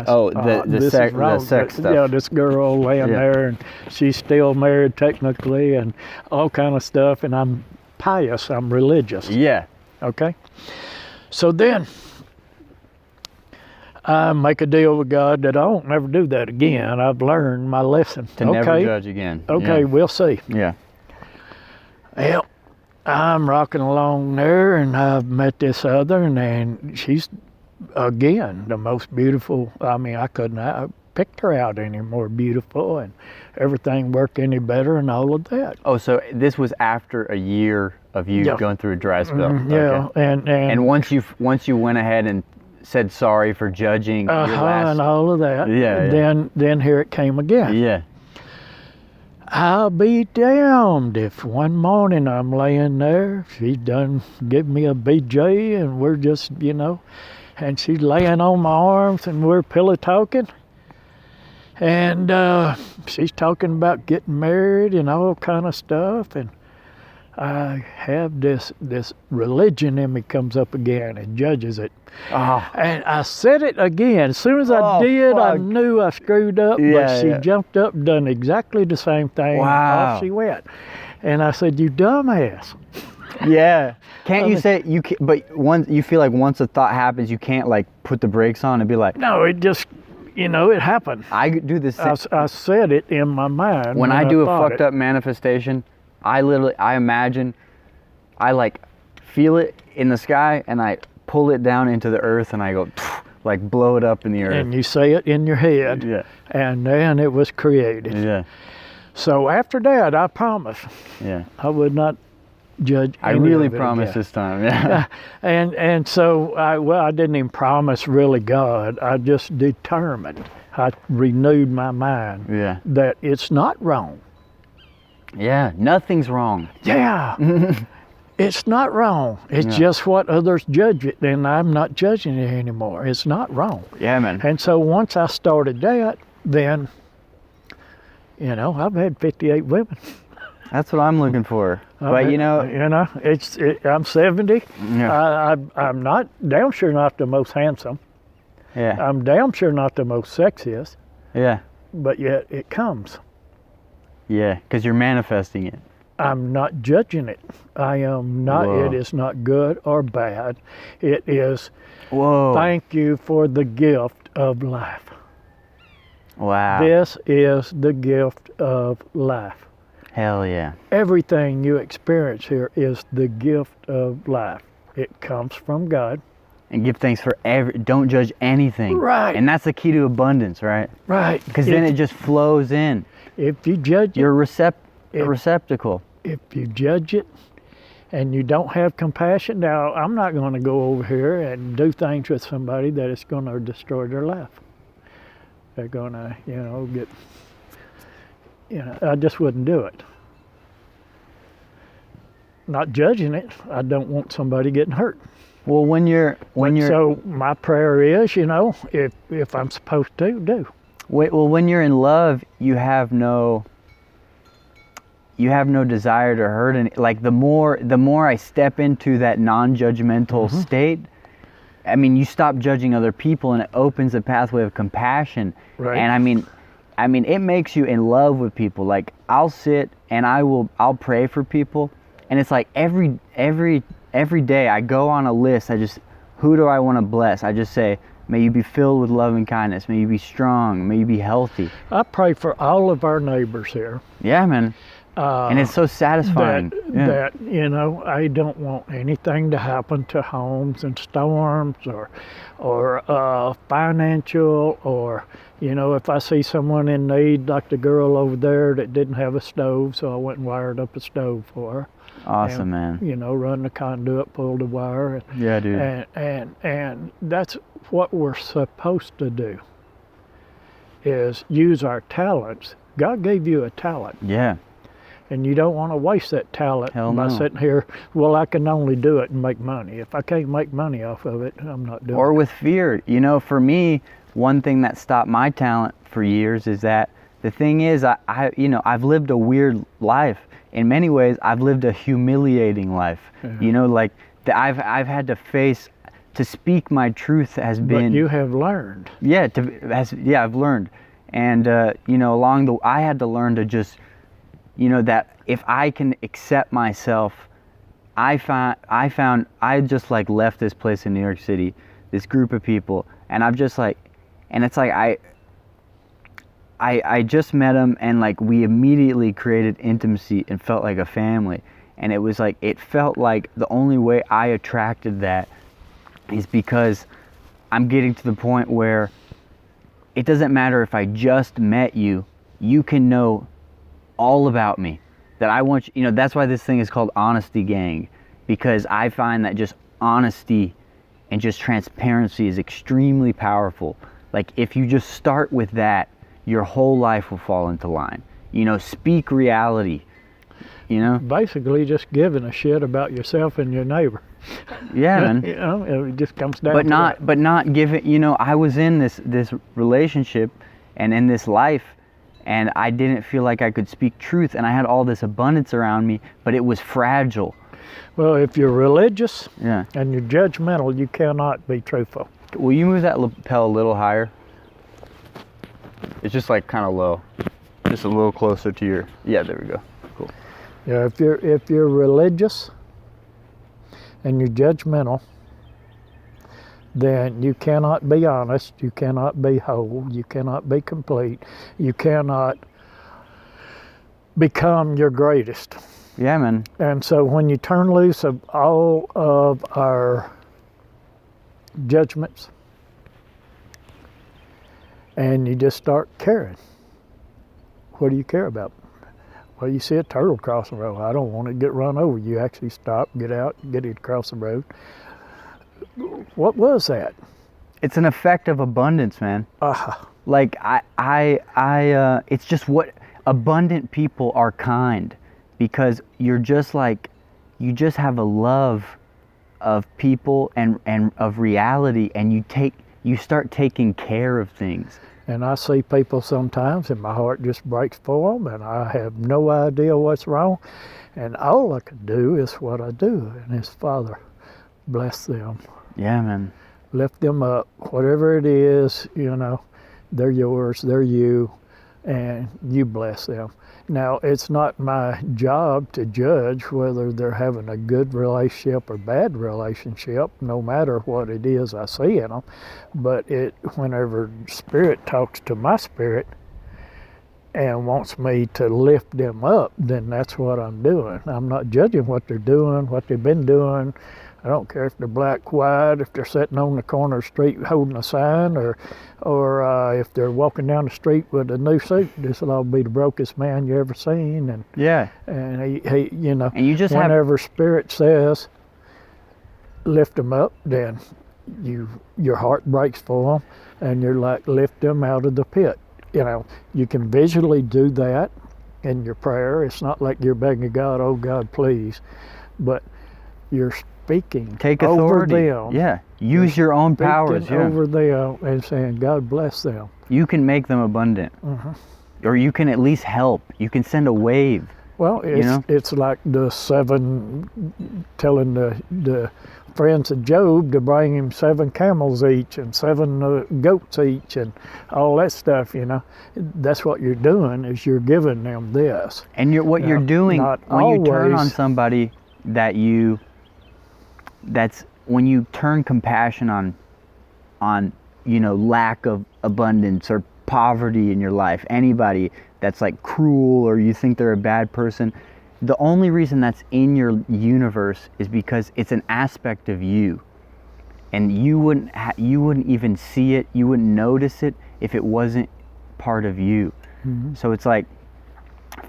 Oh, the This is sex wrong. stuff. Yeah, this girl laying Yeah. there, and she's still married technically, and all kind of stuff, and I'm pious, I'm religious, Yeah. okay? So then, I make a deal with God that I won't never do that again. I've learned my lesson. To never judge again. Okay, we'll see. Yeah. Well, I'm rocking along there, and I've met this other, and she's, again, the most beautiful. I mean, I couldn't have picked her out any more beautiful, and everything worked any better and all of that. Oh, so this was after a year of you Yeah. going through a dry spell. Yeah, Okay. And once you went ahead and said sorry for judging your last. and all of that. Yeah, yeah. Then here it came again. Yeah. I'll be damned if one morning I'm laying there, she's done give me a BJ, and we're just, you know, and she's laying on my arms, and we're pillow talking, and she's talking about getting married and all kind of stuff, and I have this religion in me comes up again and judges it. Oh. And I said it again. As soon as I Oh, did, I fuck. knew I screwed up, Yeah, but she yeah. jumped up and done exactly the same thing. Wow. Off she went. And I said, you dumbass. Yeah. Can't you say you can, but once you feel like once a thought happens, you can't like put the brakes on and be like, No, it just, you know, it happened. I do this. I said it in my mind. When I do a thought fucked it. up manifestation, I imagine, I like feel it in the sky and I pull it down into the earth and I go, like blow it up in the earth. And you say it in your head. Yeah. And then it was created. Yeah. So after that, I promised Yeah. I would not judge I any really of it promise again. this time. Yeah. And so I didn't even promise really God. I just determined. I renewed my mind Yeah. that it's not wrong. Yeah. Nothing's wrong. Yeah. It's not wrong. It's Yeah. just what others judge it, and I'm not judging it anymore. It's not wrong. Yeah, man. And so once I started that, then, you know, I've had 58 women. That's what I'm looking for. But you know, I'm 70. yeah. I'm not damn sure not the most handsome. Yeah. I'm damn sure not the most sexiest, Yeah. but yet it comes. Yeah. Because you're manifesting it. I'm not judging it. I am not. Whoa. It is not good or bad. It is. Whoa. Thank you for the gift of life. Wow. This is the gift of life. Hell yeah. Everything you experience here is the gift of life. It comes from God. And give thanks for don't judge anything. Right. And that's the key to abundance, right? Right. Because then it just flows in. If you judge it, You're a receptacle. if you judge it and you don't have compassion, now I'm not going to go over here and do things with somebody that is going to destroy their life. They're going to, you know, I just wouldn't do it. not judging it. I don't want somebody getting hurt. Well, when you're So my prayer is, if I'm supposed to, do. well, when you're in love, you have no desire to hurt any. Like the more I step into that non-judgmental state, I mean, you stop judging other people, and it opens a pathway of compassion. Right. And I mean, it makes you in love with people. Like I'll sit and I'll pray for people, and it's like every day I go on a list. Who do I want to bless? I just say, may you be filled with love and kindness. May you be strong. May you be healthy. I pray for all of our neighbors here. Yeah, man. And it's so satisfying. That I don't want anything to happen to homes and storms or financial, or if I see someone in need, like the girl over there that didn't have a stove, so I went and wired up a stove for her. Awesome, and, man. Run the conduit, pull the wire. Yeah, dude. And that's what we're supposed to do, is use our talents. God gave you a talent. Yeah. And you don't want to waste that talent by no. sitting here, well, I can only do it and make money. If I can't make money off of it, I'm not doing it. Or with fear. For me, one thing that stopped my talent for years is that the thing is, I've lived a weird life. In many ways, I've lived a humiliating life. Yeah. I've had to face, to speak my truth has been. But you have learned. Yeah, I've learned. And, I had to learn to just, that if I can accept myself, I just left this place in New York City, this group of people, and I've just and it's I just met them, and we immediately created intimacy and felt like a family. And it was it felt like the only way I attracted that is because I'm getting to the point where it doesn't matter if I just met you, you can know all about me. That I want that's why this thing is called Honesty Gang, because I find that just honesty and just transparency is extremely powerful. If you just start with that, your whole life will fall into line. Speak reality. Basically just giving a shit about yourself and your neighbor. Yeah, man. It just comes down but not giving. I was in this relationship and in this life, and I didn't feel like I could speak truth, and I had all this abundance around me, but it was fragile. Well, if you're religious, yeah, and you're judgmental, you cannot be truthful. Will you move that lapel a little higher? It's just kind of low, just a little closer to your. Yeah, there we go. Cool. Yeah, if you're religious and you're judgmental, then you cannot be honest, you cannot be whole, you cannot be complete, you cannot become your greatest. Yeah, man. And so when you turn loose of all of our judgments and you just start caring, what do you care about? Well, you see a turtle crossing the road. I don't want it to get run over. You actually stop, get out, get it across the road. What was that? It's an effect of abundance, man. It's just what abundant people are kind, because you're just you just have a love of people and of reality, and you start taking care of things. And I see people sometimes, and my heart just breaks for them, and I have no idea what's wrong, and all I can do is what I do, and it's, Father, bless them. Yeah, man. Lift them up, whatever it is, they're yours, they're you, and you bless them. Now, it's not my job to judge whether they're having a good relationship or bad relationship, no matter what it is I see in them. But whenever Spirit talks to my spirit and wants me to lift them up, then that's what I'm doing. I'm not judging what they're doing, what they've been doing. I don't care if they're black, white, if they're sitting on the corner of the street holding a sign, or if they're walking down the street with a new suit. This will all be the brokest man you ever seen. And yeah, and he and you just whenever Spirit says lift them up, then your heart breaks for them, and you're like, lift them out of the pit. You can visually do that in your prayer. It's not like you're begging God, oh God, please. but you're speaking Take over authority. them. Yeah. Use your own powers. Speaking Yeah. over them and saying, God bless them. You can make them abundant. Or you can at least help. You can send a wave. Well, it's like the 7 telling the friends of Job to bring him 7 camels each and 7 goats each and all that stuff, you know. That's what you're doing, is you're giving them this. And you're doing when you turn on somebody that's when you turn compassion on lack of abundance or poverty in your life, anybody that's like cruel or you think they're a bad person, the only reason that's in your universe is because it's an aspect of you, and you wouldn't even see it, you wouldn't notice it if it wasn't part of you. So it's like,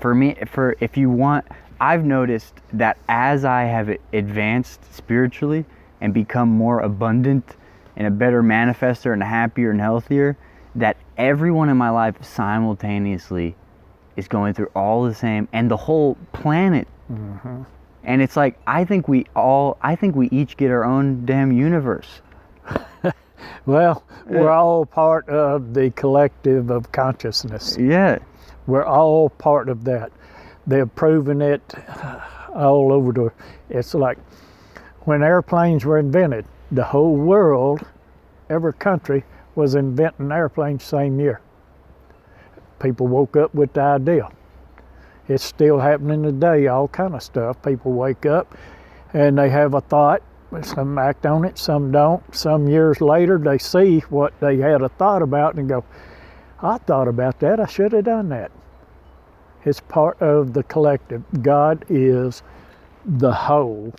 for me, if you want, I've noticed that as I have advanced spiritually and become more abundant and a better manifester and happier and healthier, that everyone in my life simultaneously is going through all the same, and the whole planet. And it's like, I think we each get our own damn universe. Well, we're all part of the collective of consciousness. Yeah. We're all part of that. They've proven it all over it's like when airplanes were invented, the whole world, every country was inventing airplanes the same year. People woke up with the idea. It's still happening today, all kind of stuff. People wake up and they have a thought, some act on it, some don't. Some years later they see what they had a thought about and go, I thought about that, I should have done that. It's part of the collective. God is the whole,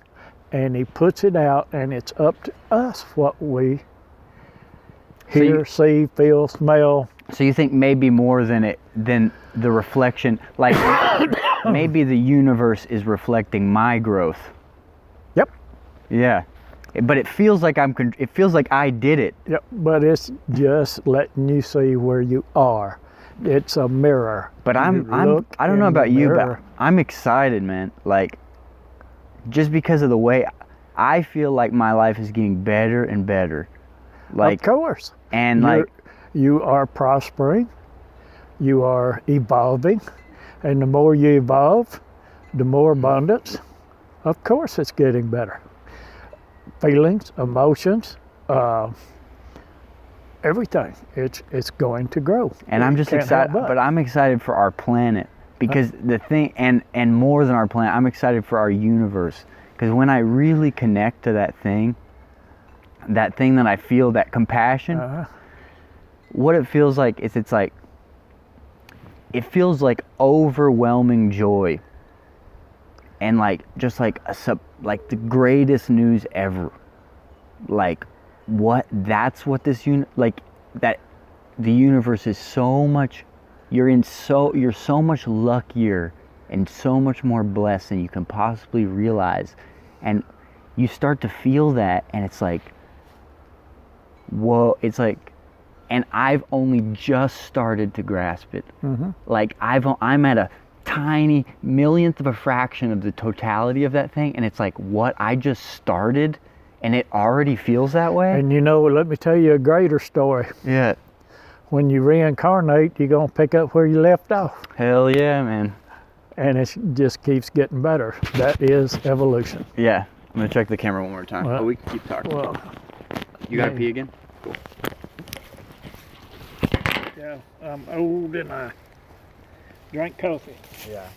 and He puts it out, and it's up to us what we hear, see, feel, smell. So you think maybe more than the reflection, like maybe the universe is reflecting my growth. Yep. Yeah. But it feels like I did it. Yep. But it's just letting you see where you are. It's a mirror. But I don't know about you, but I'm excited, man. Like, just because of the way I feel like my life is getting better and better. Like, of course. And you are prospering, you are evolving, and the more you evolve, the more abundance. Of course it's getting better. Feelings, emotions, everything. It's going to grow. And I'm just excited, but I'm excited for our planet, because the thing, and more than our planet, I'm excited for our universe. Because when I really connect to that thing that I feel, that compassion, what it feels like is it feels like overwhelming joy, and like just like like the greatest news ever. Like, that's what this that the universe is so much, you're so much luckier and so much more blessed than you can possibly realize. And you start to feel that, and it's like, whoa, it's like, and I've only just started to grasp it. Like, I'm at a tiny millionth of a fraction of the totality of that thing, and it's like, what, I just started and it already feels that way? And let me tell you a greater story. Yeah. When you reincarnate, you're going to pick up where you left off. Hell yeah, man. And it just keeps getting better. That is evolution. Yeah. I'm going to check the camera one more time. Well, we can keep talking. Well, you got to pee again? Cool. Yeah, I'm old and I drink coffee. Yeah.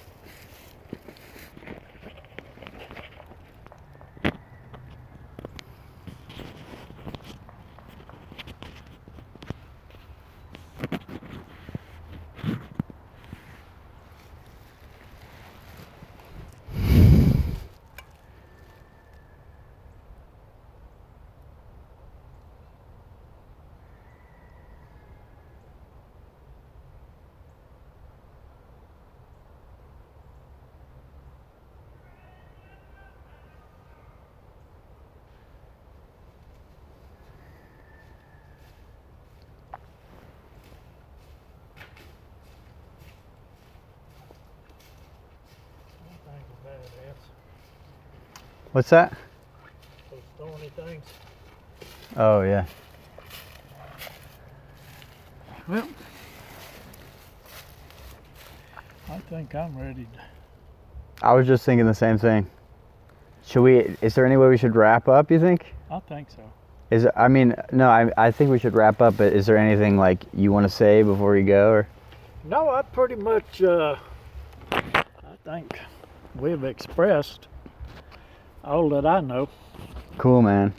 What's that? Those thorny things. Oh, yeah. Well, I think I'm ready to. I was just thinking the same thing. Is there any way we should wrap up, you think? I think so. I think we should wrap up, but is there anything like you want to say before we go? Or? No, I pretty much, I think we've expressed all that I know. Cool, man.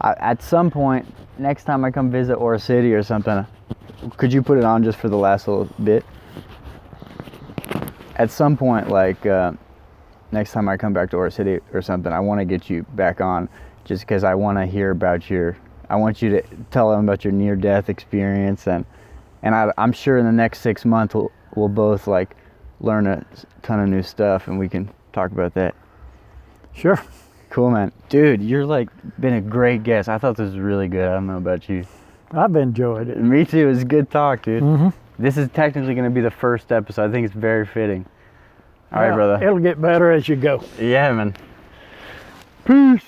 At some point, next time I come visit Ore City or something, could you put it on just for the last little bit? At some point, like next time I come back to Ore City or something, I want to get you back on just because I want to hear about I want you to tell them about your near-death experience, and I'm sure in the next 6 months we'll both like learn a ton of new stuff and we can talk about that. Sure. Cool, man. Dude, you're like been a great guest. I thought this was really good. I don't know about you. I've enjoyed it. Me too. It was good talk, dude. Mm-hmm. This is technically going to be the first episode. I think it's very fitting. All right, brother. It'll get better as you go. Yeah, man. Peace.